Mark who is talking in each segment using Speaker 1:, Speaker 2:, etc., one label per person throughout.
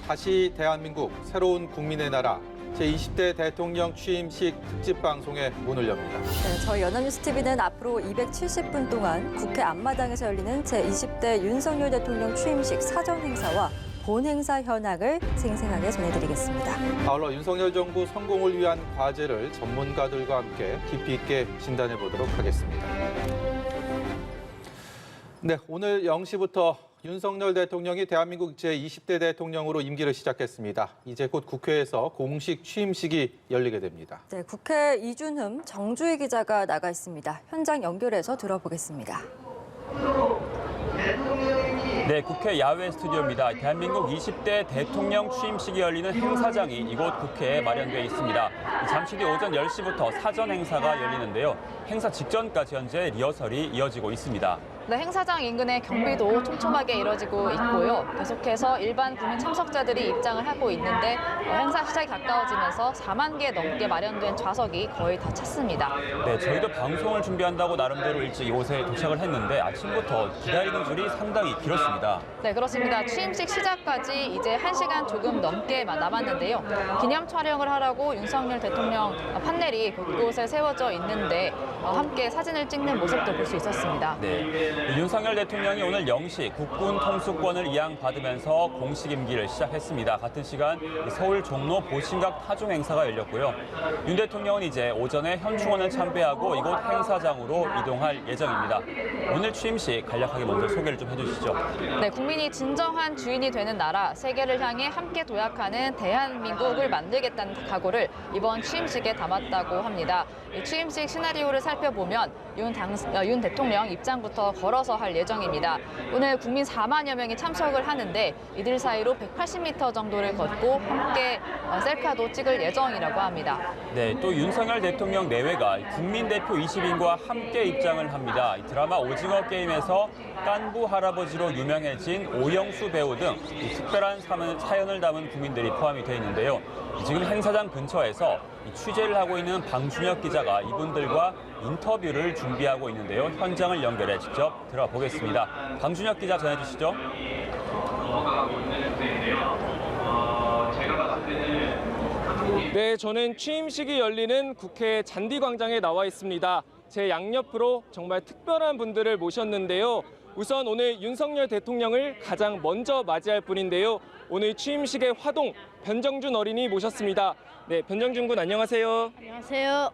Speaker 1: 다시 대한민국 새로운 국민의 나라 제20대 대통령 취임식 특집 방송에 문을 엽니다.
Speaker 2: 네, 저희 연합뉴스TV는 앞으로 270분 동안 국회 앞마당에서 열리는 제20대 윤석열 대통령 취임식 사전 행사와 본 행사 현황을 생생하게 전해드리겠습니다.
Speaker 1: 아울러 윤석열 정부 성공을 위한 과제를 전문가들과 함께 깊이 있게 진단해 보도록 하겠습니다. 네, 오늘 0시부터 윤석열 대통령이 대한민국 제20대 대통령으로 임기를 시작했습니다. 이제 곧 국회에서 공식 취임식이 열리게 됩니다.
Speaker 2: 네, 국회 이준흠 정주희 기자가 나가 있습니다. 현장 연결해서 들어보겠습니다.
Speaker 3: 네, 국회 야외 스튜디오입니다. 대한민국 20대 대통령 취임식이 열리는 행사장이 이곳 국회에 마련되어 있습니다. 잠시 뒤 오전 10시부터 사전 행사가 열리는데요. 행사 직전까지 현재 리허설이 이어지고 있습니다.
Speaker 4: 네, 행사장 인근의 경비도 촘촘하게 이뤄지고 있고요. 계속해서 일반 국민 참석자들이 입장을 하고 있는데 행사 시작이 가까워지면서 4만 개 넘게 마련된 좌석이 거의 다 찼습니다.
Speaker 3: 네, 저희도 방송을 준비한다고 나름대로 일찍 이곳에 도착을 했는데 아침부터 기다리는 줄이 상당히 길었습니다.
Speaker 4: 네, 그렇습니다. 취임식 시작까지 이제 1시간 조금 넘게 남았는데요. 기념 촬영을 하라고 윤석열 대통령 판넬이 곳곳에 세워져 있는데 함께 사진을 찍는 모습도 볼 수 있었습니다.
Speaker 3: 네, 윤석열 대통령이 오늘 0시 국군 통수권을 이양받으면서 공식 임기를 시작했습니다. 같은 시간 서울 종로 보신각 타종 행사가 열렸고요. 윤 대통령은 이제 오전에 현충원을 참배하고 이곳 행사장으로 이동할 예정입니다. 오늘 취임식 간략하게 먼저 소개를 좀 해주시죠.
Speaker 4: 네, 국민이 진정한 주인이 되는 나라, 세계를 향해 함께 도약하는 대한민국을 만들겠다는 각오를 이번 취임식에 담았다고 합니다. 이 취임식 시나리오를 살펴보면 윤 대통령 입장부터 걸어서 할 예정입니다. 오늘 국민 4만여 명이 참석을 하는데 이들 사이로 180m 정도를 걷고 함께 셀카도 찍을 예정이라고 합니다.
Speaker 3: 네, 또 윤석열 대통령 내외가 국민 대표 20인과 함께 입장을 합니다. 이 드라마 오징어 게임에서 깐부 할아버지로 유명해진 오영수 배우 등 특별한 사연을 담은 국민들이 포함이 되어 있는데요. 지금 행사장 근처에서 취재를 하고 있는 방준혁 기자가 이분들과 인터뷰를 준비하고 있는데요. 현장을 연결해 직접 들어보겠습니다. 방준혁 기자 전해주시죠.
Speaker 5: 네, 저는 취임식이 열리는 국회 잔디광장에 나와 있습니다. 제 양옆으로 정말 특별한 분들을 모셨는데요. 우선 오늘 윤석열 대통령을 가장 먼저 맞이할 분인데요. 오늘 취임식의 화동 변정준 어린이 모셨습니다. 네, 변정준 군 안녕하세요.
Speaker 6: 안녕하세요.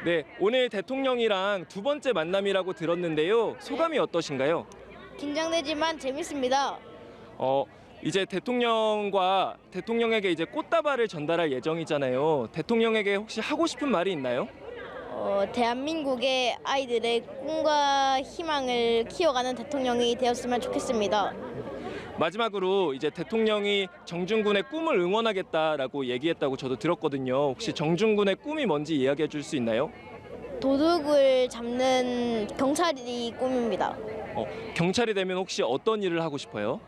Speaker 5: 네, 오늘 대통령이랑 두 번째 만남이라고 들었는데요. 소감이 어떠신가요?
Speaker 6: 긴장되지만 재밌습니다.
Speaker 5: 이제 대통령에게 이제 꽃다발을 전달할 예정이잖아요. 대통령에게 혹시 하고 싶은 말이 있나요?
Speaker 6: 대한민국의 아이들의 꿈과 희망을 키워가는 대통령이 되었으면 좋겠습니다.
Speaker 5: 마지막으로 이제 대통령이 정준군의 꿈을 응원하겠다라고 얘기했다고 저도 들었거든요. 혹시 정준군의 꿈이 뭔지 이야기해 줄 수 있나요?
Speaker 6: 도둑을 잡는 경찰이 꿈입니다.
Speaker 5: 경찰이 되면 혹시 어떤 일을 하고 싶어요?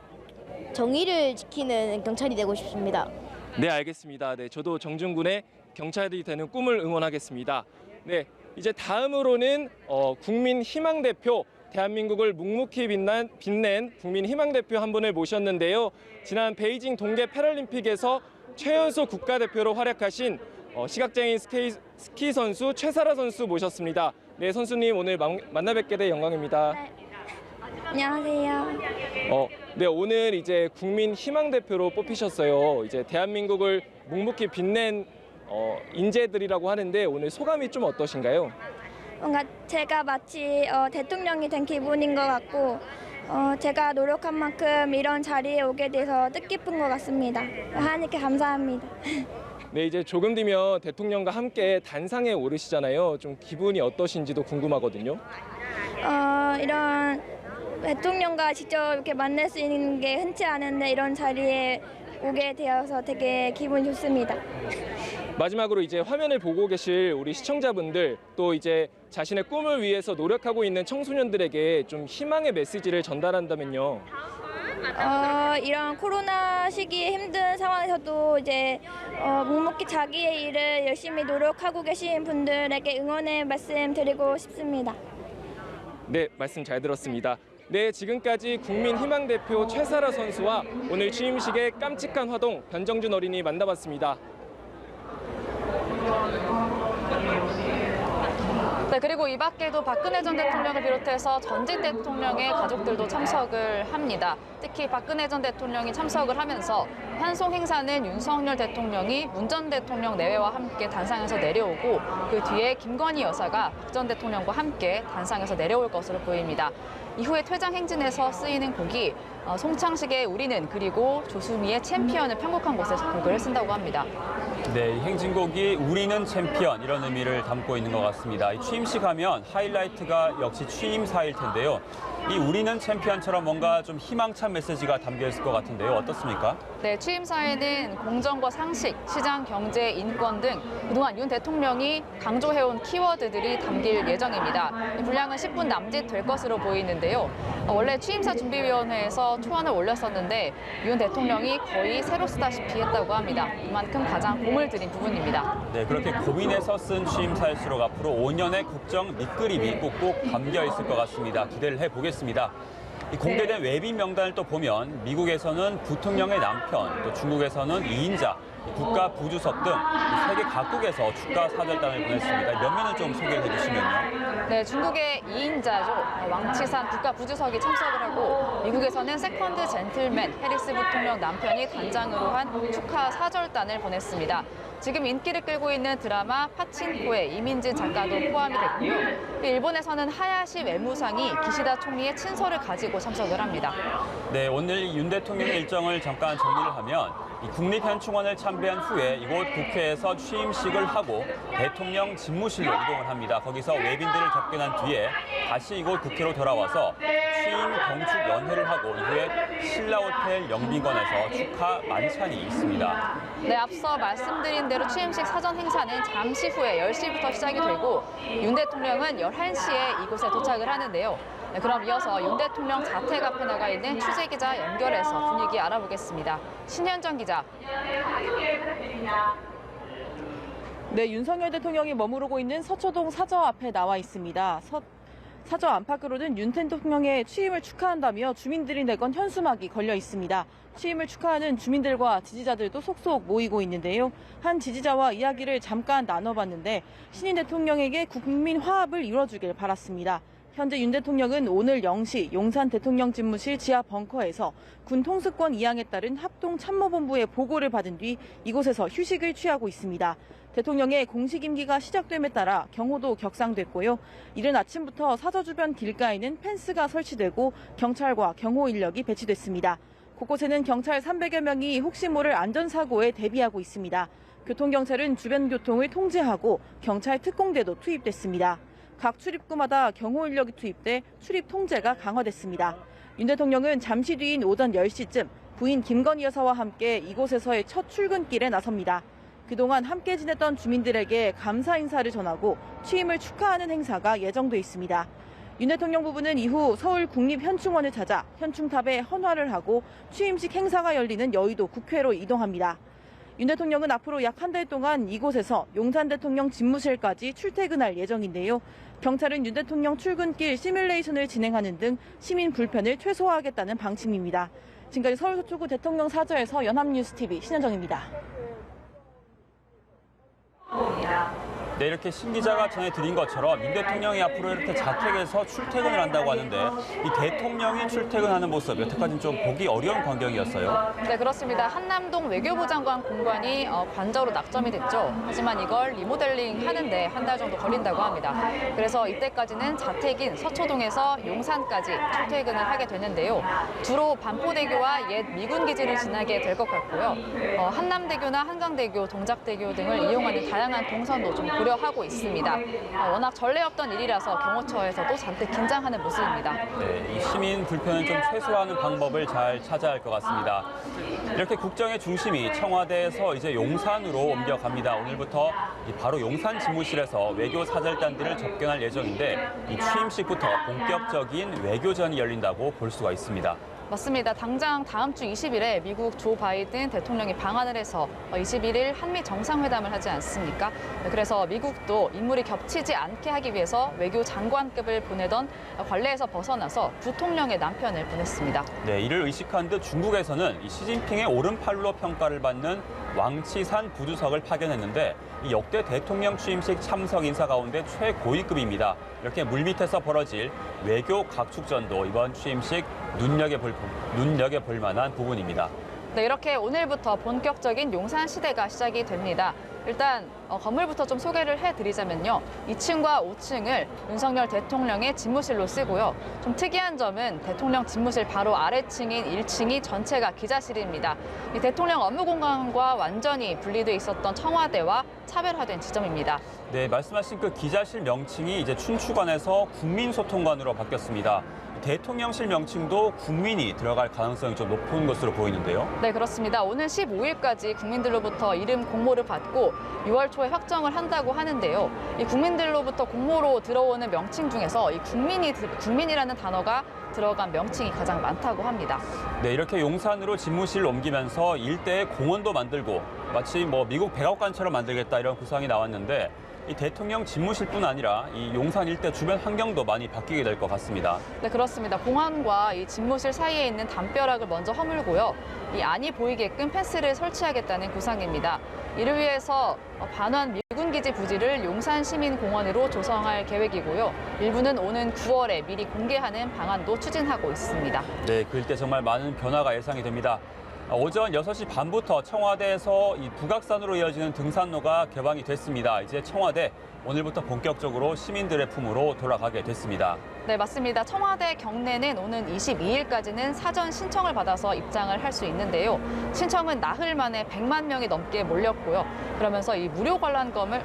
Speaker 6: 정의를 지키는 경찰이 되고 싶습니다.
Speaker 5: 네, 알겠습니다. 네, 저도 정준군의 경찰이 되는 꿈을 응원하겠습니다. 네, 이제 다음으로는 국민 희망 대표, 대한민국을 묵묵히 빛낸 국민 희망 대표 한 분을 모셨는데요. 지난 베이징 동계 패럴림픽에서 최연소 국가대표로 활약하신 시각장애인 스키 선수 최사라 선수 모셨습니다. 네, 선수님 오늘 만나 뵙게 돼 영광입니다.
Speaker 6: 안녕하세요.
Speaker 5: 네, 오늘 이제 국민 희망 대표로 뽑히셨어요. 이제 대한민국을 묵묵히 빛낸 인재들이라고 하는데 오늘 소감이 좀 어떠신가요?
Speaker 7: 뭔가 제가 마치 대통령이 된 기분인 것 같고 제가 노력한 만큼 이런 자리에 오게 돼서 뜻깊은 것 같습니다. 하나님께 감사합니다.
Speaker 5: 네, 이제 조금 뒤면 대통령과 함께 단상에 오르시잖아요. 좀 기분이 어떠신지도 궁금하거든요.
Speaker 7: 이런 대통령과 직접 이렇게 만날 수 있는 게 흔치 않은데 이런 자리에 오게 되어서 되게 기분이 좋습니다.
Speaker 5: 마지막으로 이제 화면을 보고 계실 우리 시청자분들 또 이제 자신의 꿈을 위해서 노력하고 있는 청소년들에게 좀 희망의 메시지를 전달한다면요.
Speaker 7: 이런 코로나 시기에 힘든 상황에서도 이제 묵묵히 자기의 일을 열심히 노력하고 계신 분들에게 응원의 말씀 드리고 싶습니다.
Speaker 5: 네, 말씀 잘 들었습니다. 네, 지금까지 국민희망 대표 최사라 선수와 오늘 취임식의 깜찍한 화동 변정준 어린이 만나봤습니다.
Speaker 4: 네, 그리고 이 밖에도 박근혜 전 대통령을 비롯해서 전직 대통령의 가족들도 참석을 합니다. 특히 박근혜 전 대통령이 참석을 하면서 환송 행사는 윤석열 대통령이 문 전 대통령 내외와 함께 단상에서 내려오고 그 뒤에 김건희 여사가 박 전 대통령과 함께 단상에서 내려올 것으로 보입니다. 이후에 퇴장 행진에서 쓰이는 곡이 송창식의 우리는 그리고 조수미의 챔피언을 편곡한 곳에서 곡을 쓴다고 합니다.
Speaker 3: 네, 이 행진곡이 우리는 챔피언 이런 의미를 담고 있는 것 같습니다. 이 취임식 하면 하이라이트가 역시 취임사일 텐데요. 이 우리는 챔피언처럼 뭔가 좀 희망찬 메시지가 담겨 있을 것 같은데요. 어떻습니까?
Speaker 4: 네, 취임사에는 공정과 상식, 시장, 경제, 인권 등 그동안 윤 대통령이 강조해온 키워드들이 담길 예정입니다. 분량은 10분 남짓 될 것으로 보이는데요. 원래 취임사 준비위원회에서 초안을 올렸었는데 윤 대통령이 거의 새로 쓰다시피 했다고 합니다. 그만큼 가장 공을 들인 부분입니다.
Speaker 3: 네, 그렇게 고민해서 쓴 취임사일수록 앞으로 5년의 국정 밑그림이 꼭꼭 담겨 있을 것 같습니다. 기대를 해보겠습니다. 이 공개된 외빈 명단을 또 보면 미국에서는 부통령의 남편, 또 중국에서는 2인자, 국가 부주석 등 세계 각국에서 축가 사절단을 보냈습니다. 면면을 좀 소개를 해주시면요.
Speaker 4: 네, 중국의 2인자죠. 왕치산 국가 부주석이 참석을 하고 미국에서는 세컨드 젠틀맨 해리스 부통령 남편이 단장으로 한 축하 사절단을 보냈습니다. 지금 인기를 끌고 있는 드라마 파친코의 이민진 작가도 포함이 됐고요. 일본에서는 하야시 외무상이 기시다 총리의 친서를 가지고 참석을 합니다.
Speaker 3: 네, 오늘 윤 대통령의 일정을 잠깐 정리를 하면 이 국립현충원을 참배한 후에 이곳 국회에서 취임식을 하고 대통령 집무실로 이동을 합니다. 거기서 외빈들을 접견한 뒤에 다시 이곳 국회로 돌아와서 취임 경축 연회를 하고 이후에 신라호텔 영빈관에서 축하 만찬이 있습니다.
Speaker 4: 네, 앞서 말씀드린 대로 취임식 사전 행사는 잠시 후에 10시부터 시작이 되고 윤 대통령은 11시에 이곳에 도착을 하는데요. 네, 그럼 이어서 윤 대통령 자택 앞에 나가 있는 취재기자 연결해서 분위기 알아보겠습니다. 신현정 기자.
Speaker 8: 네, 윤석열 대통령이 머무르고 있는 서초동 사저 앞에 나와 있습니다. 사저 안팎으로는 윤 대통령의 취임을 축하한다며 주민들이 내건 현수막이 걸려 있습니다. 취임을 축하하는 주민들과 지지자들도 속속 모이고 있는데요. 한 지지자와 이야기를 잠깐 나눠봤는데 신임 대통령에게 국민 화합을 이뤄주길 바랐습니다. 현재 윤 대통령은 오늘 0시 용산 대통령 집무실 지하 벙커에서 군 통수권 이양에 따른 합동참모본부의 보고를 받은 뒤 이곳에서 휴식을 취하고 있습니다. 대통령의 공식 임기가 시작됨에 따라 경호도 격상됐고요. 이른 아침부터 사저 주변 길가에는 펜스가 설치되고 경찰과 경호 인력이 배치됐습니다. 곳곳에는 경찰 300여 명이 혹시 모를 안전사고에 대비하고 있습니다. 교통경찰은 주변 교통을 통제하고 경찰 특공대도 투입됐습니다. 각 출입구마다 경호 인력이 투입돼 출입 통제가 강화됐습니다. 윤 대통령은 잠시 뒤인 오전 10시쯤 부인 김건희 여사와 함께 이곳에서의 첫 출근길에 나섭니다. 그동안 함께 지냈던 주민들에게 감사 인사를 전하고 취임을 축하하는 행사가 예정돼 있습니다. 윤 대통령 부부는 이후 서울 국립현충원을 찾아 현충탑에 헌화를 하고 취임식 행사가 열리는 여의도 국회로 이동합니다. 윤 대통령은 앞으로 약 한 달 동안 이곳에서 용산 대통령 집무실까지 출퇴근할 예정인데요. 경찰은 윤 대통령 출근길 시뮬레이션을 진행하는 등 시민 불편을 최소화하겠다는 방침입니다. 지금까지 서울 서초구 대통령 사저에서 연합뉴스TV 신현정입니다.
Speaker 3: 네, 이렇게 신 기자가 전해드린 것처럼 윤 대통령이 앞으로 이렇게 자택에서 출퇴근을 한다고 하는데 이 대통령이 출퇴근하는 모습 여태까지는 좀 보기 어려운 광경이었어요.
Speaker 4: 네, 그렇습니다. 한남동 외교부 장관 공관이 관저로 낙점이 됐죠. 하지만 이걸 리모델링 하는데 한 달 정도 걸린다고 합니다. 그래서 이때까지는 자택인 서초동에서 용산까지 출퇴근을 하게 되는데요. 주로 반포대교와 옛 미군 기지를 지나게 될 것 같고요. 한남대교나 한강대교, 동작대교 등을 이용하는 다양한 동선도 좀 고려하고 있습니다. 워낙 전례 없던 일이라서 경호처에서도 잔뜩 긴장하는 모습입니다.
Speaker 3: 네, 이 시민 불편을 좀 최소화하는 방법을 잘 찾아야 할 것 같습니다. 이렇게 국정의 중심이 청와대에서 이제 용산으로 옮겨갑니다. 오늘부터 바로 용산 집무실에서 외교 사절단들을 접견할 예정인데 이 취임식부터 본격적인 외교전이 열린다고 볼 수가 있습니다.
Speaker 4: 맞습니다. 당장 다음 주 20일에 미국 조 바이든 대통령이 방한을 해서 21일 한미 정상회담을 하지 않습니까? 그래서 미국도 인물이 겹치지 않게 하기 위해서 외교 장관급을 보내던 관례에서 벗어나서 부통령의 남편을 보냈습니다.
Speaker 3: 네, 이를 의식한 듯 중국에서는 이 시진핑의 오른팔로 평가를 받는 왕치산 부주석을 파견했는데 이 역대 대통령 취임식 참석 인사 가운데 최고위급입니다. 이렇게 물밑에서 벌어질 외교 각축전도 이번 취임식 눈여겨볼 만한 부분입니다.
Speaker 4: 네, 이렇게 오늘부터 본격적인 용산 시대가 시작이 됩니다. 일단 건물부터 좀 소개를 해드리자면요. 2층과 5층을 윤석열 대통령의 집무실로 쓰고요. 좀 특이한 점은 대통령 집무실 바로 아래층인 1층이 전체가 기자실입니다. 이 대통령 업무 공간과 완전히 분리돼 있었던 청와대와 차별화된 지점입니다.
Speaker 3: 네, 말씀하신 그 기자실 명칭이 이제 춘추관에서 국민소통관으로 바뀌었습니다. 대통령실 명칭도 국민이 들어갈 가능성이 좀 높은 것으로 보이는데요.
Speaker 4: 네, 그렇습니다. 오늘 15일까지 국민들로부터 이름 공모를 받고 6월 초에 확정을 한다고 하는데요. 이 국민들로부터 공모로 들어오는 명칭 중에서 이 국민이라는 단어가 들어간 명칭이 가장 많다고 합니다.
Speaker 3: 네, 이렇게 용산으로 집무실을 옮기면서 일대에 공원도 만들고 마치 미국 백악관처럼 만들겠다 이런 구상이 나왔는데 이 대통령 집무실뿐 아니라 이 용산 일대 주변 환경도 많이 바뀌게 될 것 같습니다.
Speaker 4: 네, 그렇습니다. 공항과 이 집무실 사이에 있는 담벼락을 먼저 허물고요. 이 안이 보이게끔 펜스를 설치하겠다는 구상입니다. 이를 위해서 반환 미군기지 부지를 용산시민공원으로 조성할 계획이고요. 일부는 오는 9월에 미리 공개하는 방안도 추진하고 있습니다.
Speaker 3: 네, 그 일대 정말 많은 변화가 예상이 됩니다. 오전 6시 반부터 청와대에서 이 북악산으로 이어지는 등산로가 개방이 됐습니다. 이제 청와대 오늘부터 본격적으로 시민들의 품으로 돌아가게 됐습니다.
Speaker 4: 네, 맞습니다. 청와대 경내는 오는 22일까지는 사전 신청을 받아서 입장을 할 수 있는데요. 신청은 나흘 만에 100만 명이 넘게 몰렸고요. 그러면서 이 무료 관람권을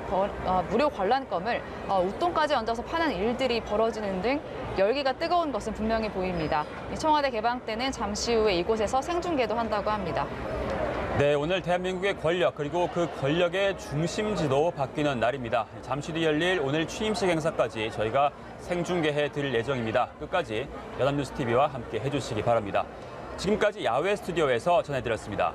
Speaker 4: 웃돈까지 얹어서 파는 일들이 벌어지는 등 열기가 뜨거운 것은 분명히 보입니다. 청와대 개방 때는 잠시 후에 이곳에서 생중계도 한다고 합니다.
Speaker 3: 네, 오늘 대한민국의 권력 그리고 그 권력의 중심지도 바뀌는 날입니다. 잠시 뒤 열릴 오늘 취임식 행사까지 저희가 생중계해 드릴 예정입니다. 끝까지 연합뉴스TV와 함께 해주시기 바랍니다. 지금까지 야외 스튜디오에서 전해드렸습니다.